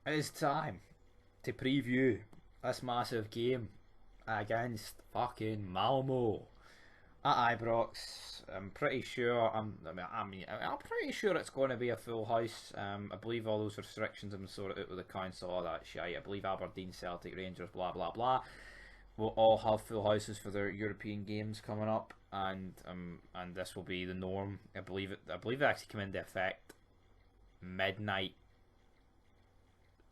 It is time to preview this massive game against fucking Malmo at IBROX. I'm pretty sure. I'm pretty sure it's going to be a full house. I believe all those restrictions have been sorted out with the council, all that shit. I believe Aberdeen, Celtic, Rangers, blah blah blah, will all have full houses for their European games coming up, and this will be the norm. I believe it actually came into effect midnight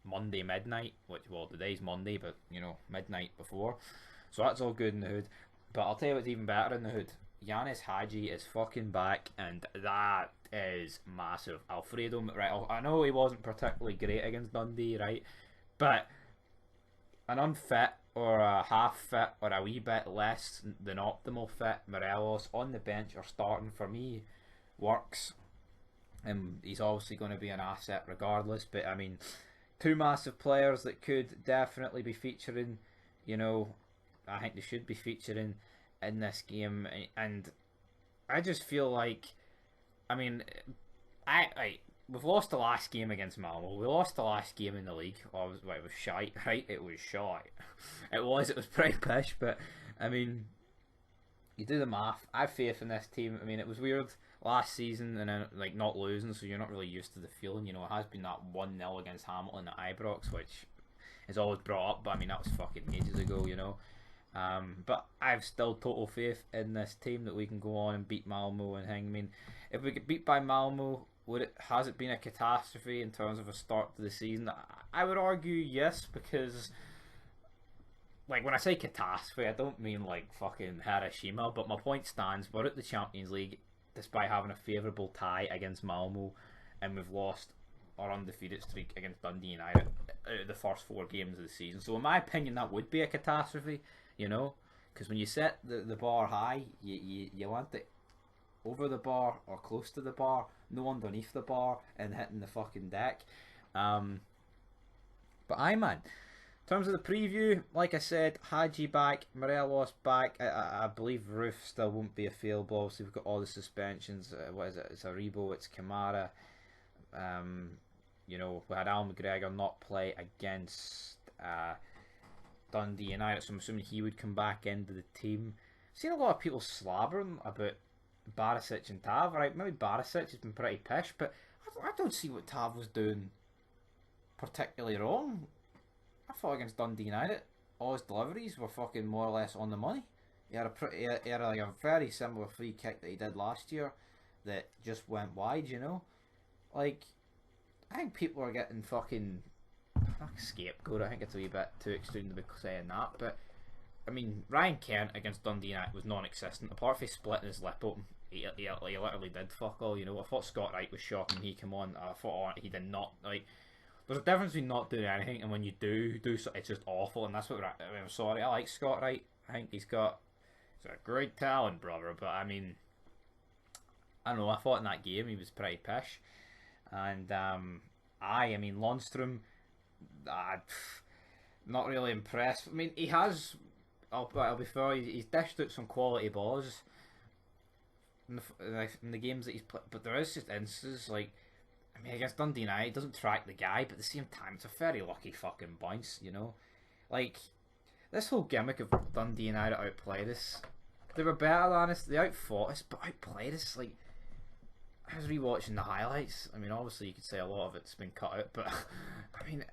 Monday midnight, which, well, today's Monday, but midnight before. So that's all good in the hood. But I'll tell you what's even better in the hood. Yanis Hadji is fucking back, and that is massive. Alfredo, right? I know he wasn't particularly great against Dundee, right? But an unfit or a half fit or a wee bit less than optimal fit Morelos on the bench or starting for me works. And he's obviously going to be an asset regardless. But I mean, two massive players that could definitely be featuring, I think they should be featuring in this game. And I just feel like, I mean, we've lost the last game against Malmo. We lost the last game in the league. It was shite, right? It was shite. It was pretty pish, but I mean, you do the math. I have faith in this team. I mean, it was weird last season and then not losing, so you're not really used to the feeling. It has been that 1-0 against Hamilton at Ibrox, which is always brought up, but I mean, that was fucking ages ago. But I've still total faith in this team that we can go on and beat Malmo and hang. I mean, if we get beat by Malmo, has it been a catastrophe in terms of a start to the season? I would argue yes, because when I say catastrophe, I don't mean fucking Hiroshima, but my point stands. We're at the Champions League despite having a favourable tie against Malmo, and we've lost our undefeated streak against Dundee United out of the first 4 games of the season. So in my opinion, that would be a catastrophe, because when you set the bar high, you want it over the bar or close to the bar, no underneath the bar and hitting the fucking deck. But man, in terms of the preview, like I said, Hadji back, Morelos back. I believe Roof still won't be available. Obviously, we've got all the suspensions. What is it? It's Aribo, it's Kamara. We had Al McGregor not play against Dundee United, so I'm assuming he would come back into the team. I've seen a lot of people slabbering about Barisic and Tav. Right, maybe Barisic has been pretty pish, but I don't see what Tav was doing particularly wrong. I thought against Dundee United, all his deliveries were fucking more or less on the money. He had a very similar free kick that he did last year that just went wide. I think people are getting fucking scapegoat. I think it's a wee bit too extreme to be saying that, but I mean, Ryan Kent against Dundee United was non-existent. Apart from splitting his lip open, he literally did fuck all. I thought Scott Wright was shocking when he came on. I thought he did not There's a difference between not doing anything and when you do so, it's just awful. And that's what I'm sorry. I like Scott Wright. I think he's a great talent, brother. But I mean, I don't know. I thought in that game he was pretty pish. And I mean Lundstrom, not really impressed. I mean, he has. I'll be fair. He's dished out some quality balls in the games that he's played, but there is just instances I mean, against Dundee United, he doesn't track the guy, but at the same time, it's a very lucky fucking bounce, This whole gimmick of Dundee United outplayed us. They were better than us, they outfought us, but outplayed us. I was rewatching the highlights. I mean, obviously, you could say a lot of it's been cut out, but I mean,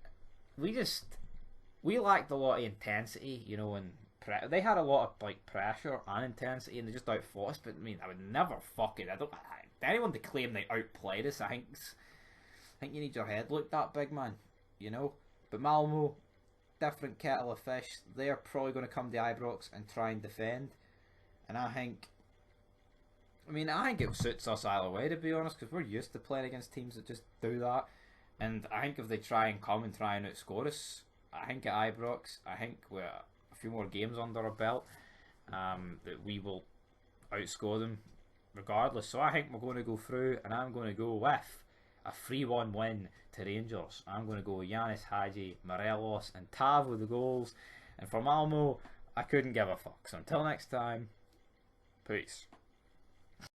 we lacked a lot of intensity, and they had a lot of pressure and intensity, and they just outfought us. But I mean, I would never anyone to claim they outplayed us. I think you need your head looked at, big man. But Malmo, different kettle of fish. They're probably going to come to Ibrox and try and defend, and I think it suits us either way, to be honest, because we're used to playing against teams that just do that. And I think if they try and come and try and outscore us, I think at Ibrox, with a few more games under our belt, that we will outscore them regardless. So I think we're going to go through, and I'm going to go with a 3-1 win to Rangers. I'm going to go with Yanis Hadji, Morelos, and Tav with the goals. And for Malmo, I couldn't give a fuck. So until next time, peace.